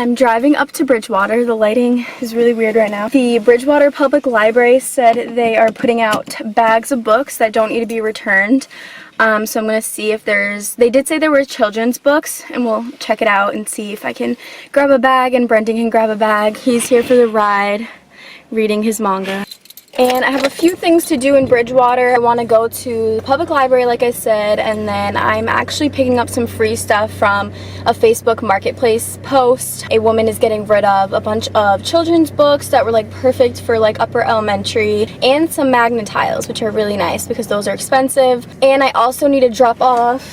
I'm driving up to Bridgewater. The lighting is really weird right now. The Bridgewater Public Library said they are putting out bags of books that don't need to be returned. So I'm going to see if they did say there were children's books, and we'll check it out and see if I can grab a bag and Brendan can grab a bag. He's here for the ride, reading his manga. And I have a few things to do in Bridgewater. I want to go to the public library, like I said, and then I'm actually picking up some free stuff from a Facebook marketplace post. A woman is getting rid of a bunch of children's books that were like perfect for like upper elementary, and some magnet tiles, which are really nice because those are expensive. And I also need to drop off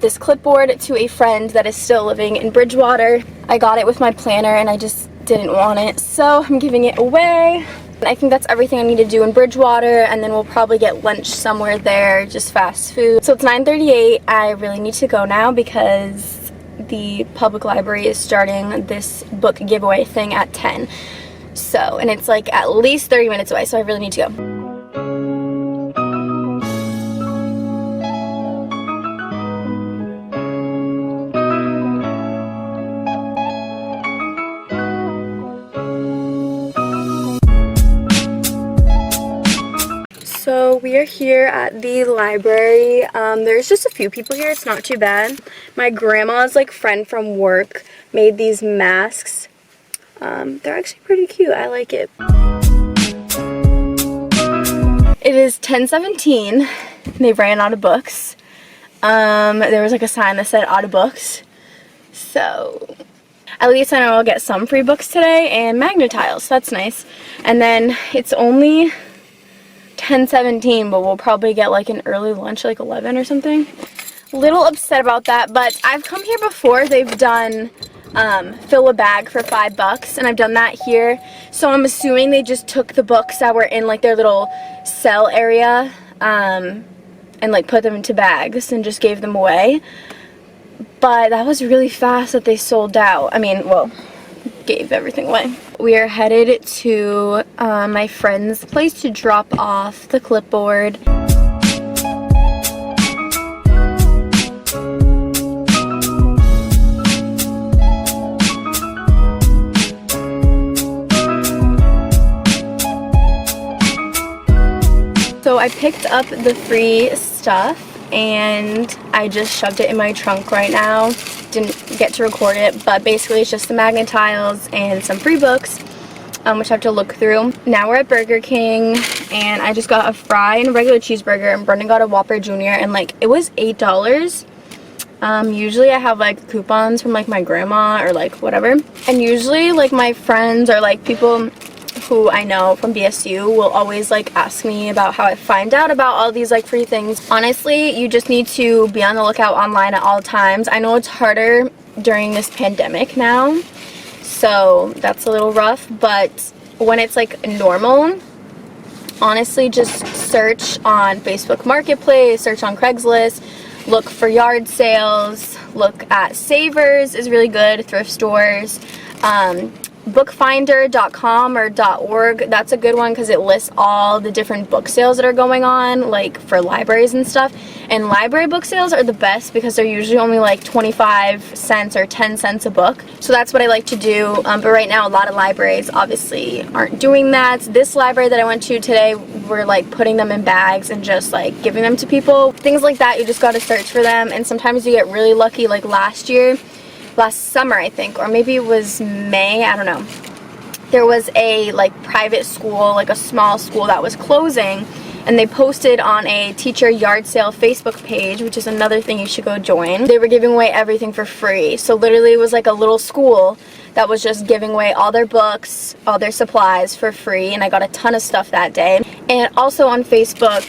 this clipboard to a friend that is still living in Bridgewater. I got it with my planner and I just didn't want it, so I'm giving it away. I think that's everything I need to do in Bridgewater, and then we'll probably get lunch somewhere there, just fast food. So it's 9:38. I really need to go now because the public library is starting this book giveaway thing at 10. So, and it's like at least 30 minutes away, so I really need to go. So we are here at the library. There's just a few people here. It's not too bad. My grandma's like friend from work made these masks. They're actually pretty cute. I like it. It is 10:17. They ran out of books. There was like a sign that said out of books. So at least I know I'll get some free books today and magnet tiles. That's nice. And then it's only 10:17, but we'll probably get like an early lunch, like 11 or something. A little upset about that, but I've come here before. They've done fill a bag for $5, and I've done that here. So I'm assuming they just took the books that were in like their little sell area and like put them into bags and just gave them away. But that was really fast that they sold out. I mean, well, gave everything away. We are headed to my friend's place to drop off the clipboard. So I picked up the free stuff and I just shoved it in my trunk right now. Didn't get to record it, but basically it's just the magnet tiles and some free books, which I have to look through. Now we're at Burger King, and I just got a fry and a regular cheeseburger, and Brendan got a Whopper Jr., and like it was $8. Usually I have like coupons from like my grandma or like whatever, and usually like my friends or like people who I know from BSU will always like ask me about how I find out about all these like free things. Honestly, you just need to be on the lookout online at all times. I know it's harder during this pandemic now, so that's a little rough, but when it's like normal, honestly just search on Facebook Marketplace, search on Craigslist, look for yard sales, look at Savers is really good, thrift stores, bookfinder.com or .org, that's a good one because it lists all the different book sales that are going on, like for libraries and stuff. And library book sales are the best because they're usually only like 25 cents or 10 cents a book. So that's what I like to do. But right now a lot of libraries obviously aren't doing that. This library that I went to today, we're like putting them in bags and just like giving them to people. Things like that, you just got to search for them, and sometimes you get really lucky. Like last summer I think, or maybe it was May, I don't know. There was a like private school, like a small school that was closing, and they posted on a teacher yard sale Facebook page, which is another thing you should go join. They were giving away everything for free. So literally it was like a little school that was just giving away all their books, all their supplies for free, and I got a ton of stuff that day. And also on Facebook,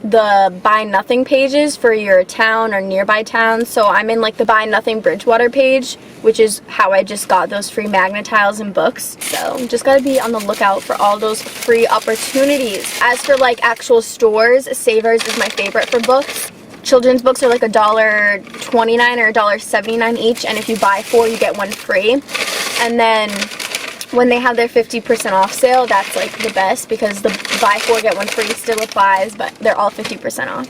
the buy nothing pages for your town or nearby towns. So I'm in like the buy nothing Bridgewater page, which is how I just got those free magnet tiles and books. So just gotta be on the lookout for all those free opportunities. As for like actual stores, Savers is my favorite for books. Children's books are like $1.29 or $1.79 each, and if you buy 4 you get 1 free. And then when they have their 50% off sale, that's like the best because the buy 4 get 1 free still applies, but they're all 50% off.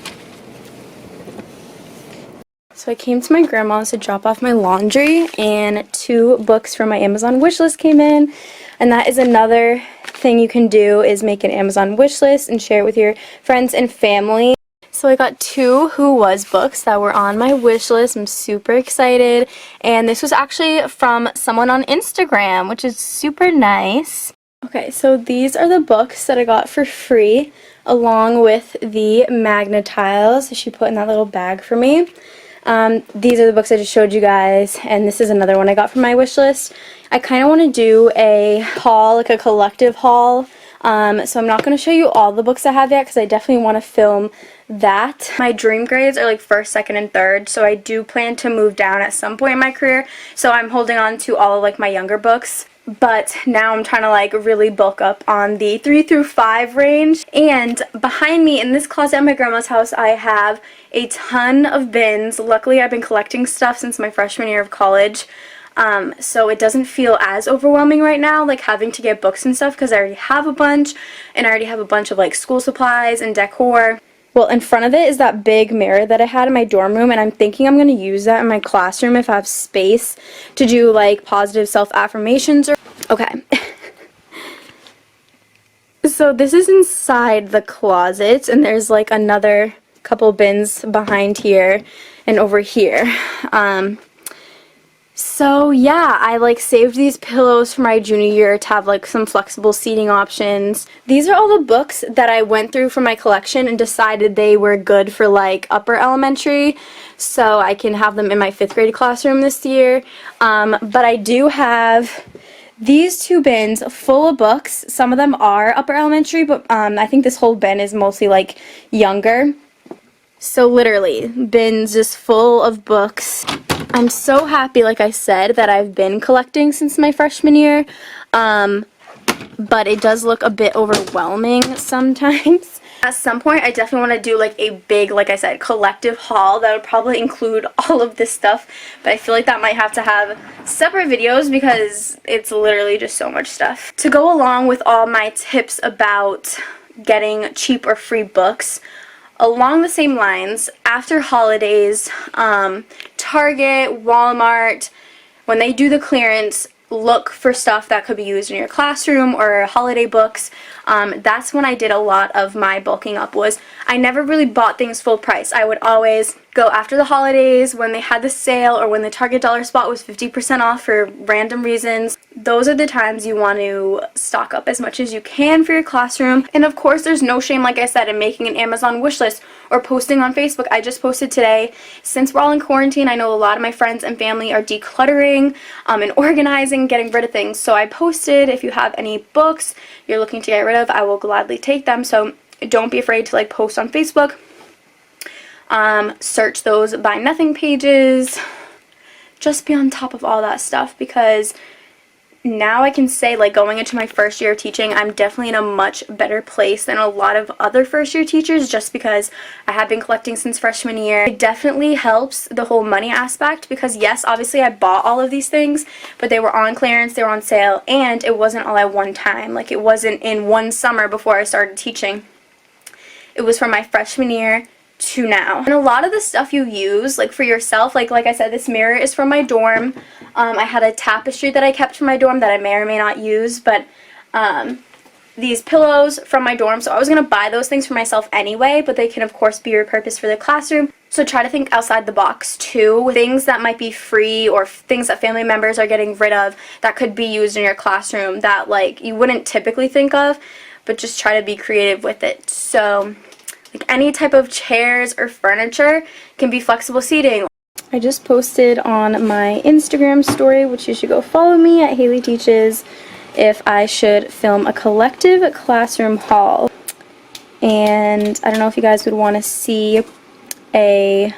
So I came to my grandma's to drop off my laundry, and 2 books from my Amazon wishlist came in. And that is another thing you can do, is make an Amazon wishlist and share it with your friends and family. So I got 2 Who Was books that were on my wish list. I'm super excited. And this was actually from someone on Instagram, which is super nice. Okay, so these are the books that I got for free, along with the magnet tiles that she put in that little bag for me. These are the books I just showed you guys, and this is another one I got from my wish list. I kind of want to do a haul, like a collective haul. So I'm not going to show you all the books I have yet, because I definitely want to film that. My dream grades are like 1st, 2nd, and 3rd, so I do plan to move down at some point in my career. So I'm holding on to all of like my younger books. But now I'm trying to like really bulk up on the 3 through 5 range. And behind me in this closet at my grandma's house, I have a ton of bins. Luckily, I've been collecting stuff since my freshman year of college. So it doesn't feel as overwhelming right now, like having to get books and stuff, because I already have a bunch, and I already have a bunch of like school supplies and decor. Well, in front of it is that big mirror that I had in my dorm room, and I'm thinking I'm going to use that in my classroom if I have space to do like positive self-affirmations or... Okay. So this is inside the closet, and there's like another couple bins behind here and over here. So yeah, I like saved these pillows for my junior year to have like some flexible seating options. These are all the books that I went through from my collection and decided they were good for like upper elementary, so I can have them in my 5th grade classroom this year. But I do have these 2 bins full of books. Some of them are upper elementary, but I think this whole bin is mostly like younger. So literally, bins just full of books. I'm so happy, like I said, that I've been collecting since my freshman year, but it does look a bit overwhelming sometimes. At some point, I definitely want to do like a big, like I said, collective haul that would probably include all of this stuff, but I feel like that might have to have separate videos because it's literally just so much stuff. To go along with all my tips about getting cheap or free books, along the same lines, after holidays, Target, Walmart, when they do the clearance, look for stuff that could be used in your classroom or holiday books. That's when I did a lot of my bulking up. Was I never really bought things full price. I would always go after the holidays when they had the sale, or when the Target dollar spot was 50% off for random reasons. Those are the times you want to stock up as much as you can for your classroom. And of course, there's no shame, like I said, in making an Amazon wish list or posting on Facebook. I just posted today. Since we're all in quarantine, I know a lot of my friends and family are decluttering and organizing, getting rid of things. So I posted, if you have any books you're looking to get rid of, I will gladly take them. So don't be afraid to like post on Facebook. Search those buy nothing pages. Just be on top of all that stuff, because now I can say, like, going into my 1st year of teaching, I'm definitely in a much better place than a lot of other 1st year teachers, just because I have been collecting since freshman year. It definitely helps the whole money aspect, because yes, obviously I bought all of these things, but they were on clearance, they were on sale, and it wasn't all at one time. Like, it wasn't in one summer before I started teaching. It was from my freshman year to now. And a lot of the stuff you use, like for yourself, like I said, this mirror is from my dorm. I had a tapestry that I kept from my dorm that I may or may not use, but these pillows from my dorm. So I was going to buy those things for myself anyway, but they can of course be repurposed for the classroom. So try to think outside the box too. Things that might be free, or things that family members are getting rid of that could be used in your classroom that like you wouldn't typically think of, but just try to be creative with it. So like any type of chairs or furniture can be flexible seating. I just posted on my Instagram story, which you should go follow me at Haley Teaches, if I should film a collective classroom haul. And I don't know if you guys would want to see a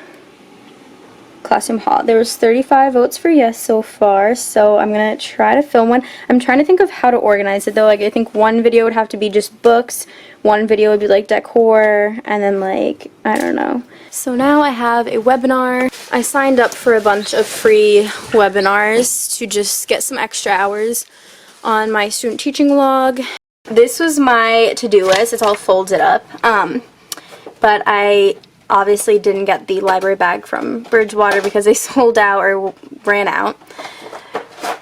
classroom haul. There was 35 votes for yes so far, so I'm gonna try to film one. I'm trying to think of how to organize it though. Like, I think one video would have to be just books, one video would be like decor, and then like, I don't know. So now I have a webinar. I signed up for a bunch of free webinars to just get some extra hours on my student teaching log. This was my to-do list. It's all folded up, but I obviously didn't get the library bag from Bridgewater because they sold out or ran out.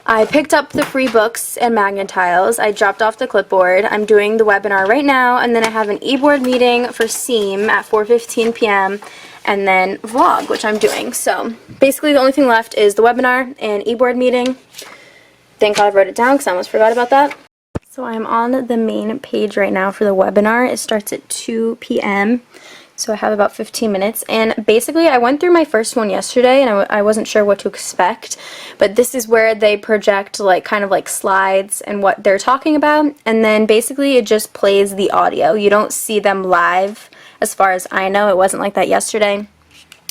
I picked up the free books and magnet tiles. I dropped off the clipboard. I'm doing the webinar right now, and then I have an e-board meeting for SEAM at 4:15 p.m. and then vlog, which I'm doing. So basically the only thing left is the webinar and e-board meeting. Thank God I wrote it down because I almost forgot about that. So I'm on the main page right now for the webinar. It starts at 2 p.m. So I have about 15 minutes, and basically I went through my first one yesterday and I wasn't sure what to expect, but this is where they project like kind of like slides and what they're talking about, and then basically it just plays the audio. You don't see them live as far as I know. It wasn't like that yesterday.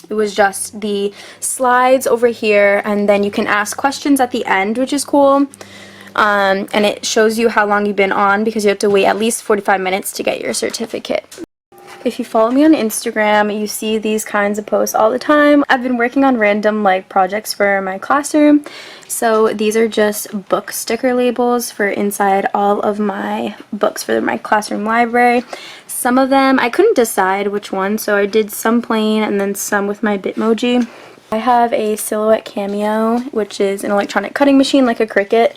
It was just the slides over here, and then you can ask questions at the end, which is cool. And it shows you how long you've been on because you have to wait at least 45 minutes to get your certificate. If you follow me on Instagram, you see these kinds of posts all the time. I've been working on random like projects for my classroom. So these are just book sticker labels for inside all of my books for my classroom library. Some of them, I couldn't decide which one, so I did some plain and then some with my Bitmoji. I have a Silhouette Cameo, which is an electronic cutting machine like a Cricut,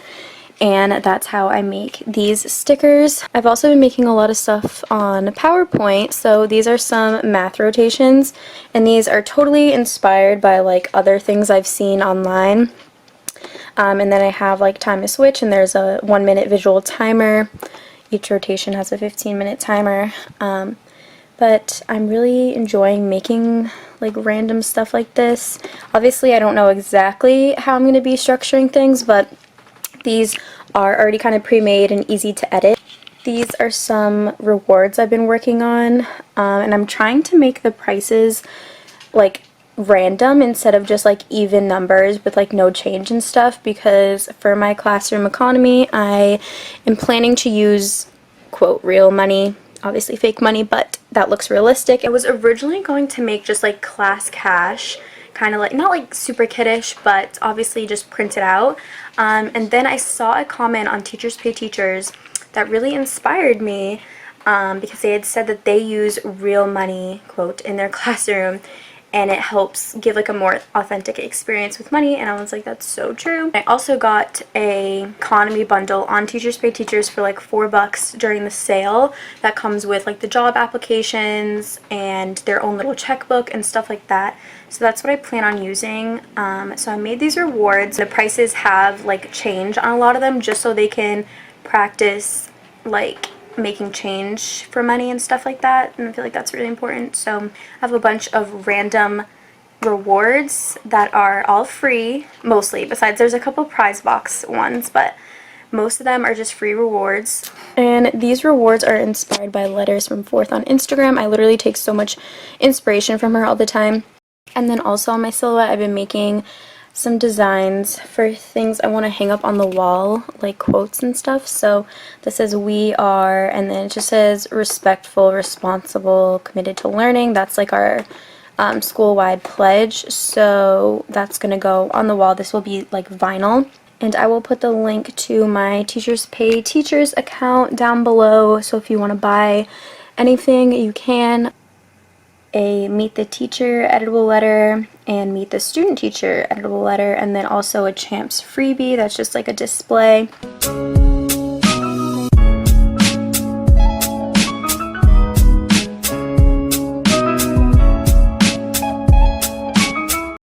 and that's how I make these stickers. I've also been making a lot of stuff on PowerPoint, so these are some math rotations, and these are totally inspired by like other things I've seen online. And then I have like time to switch, and there's a 1-minute visual timer. Each rotation has a 15-minute timer. But I'm really enjoying making like random stuff like this. Obviously I don't know exactly how I'm going to be structuring things, but these are already kind of pre-made and easy to edit. These are some rewards I've been working on, and I'm trying to make the prices like random instead of just like even numbers with like no change and stuff, because for my classroom economy I am planning to use quote real money, obviously fake money, but that looks realistic. I was originally going to make just like class cash, kind of like, not like super kiddish, but obviously just print it out. And then I saw a comment on Teachers Pay Teachers that really inspired me, because they had said that they use real money, quote, in their classroom, and it helps give like a more authentic experience with money, and I was like, that's so true. I also got a economy bundle on Teachers Pay Teachers for like $4 during the sale that comes with like the job applications and their own little checkbook and stuff like that. So that's what I plan on using. So I made these rewards. The prices have like change on a lot of them just so they can practice like making change for money and stuff like that, and I feel like that's really important. So I have a bunch of random rewards that are all free, mostly, besides there's a couple prize box ones, but most of them are just free rewards. And these rewards are inspired by Letters from Fourth on Instagram. I literally take so much inspiration from her all the time. And then also on my silhouette I've been making some designs for things I want to hang up on the wall, like quotes and stuff. So this says "we are," and then it just says "respectful, responsible, committed to learning." That's like our school-wide pledge, so that's gonna go on the wall. This will be like vinyl, and I will put the link to my Teachers Pay Teachers account down below, so if you want to buy anything you can. A Meet the Teacher editable letter and Meet the Student Teacher editable letter, and then also a Champs freebie that's just like a display.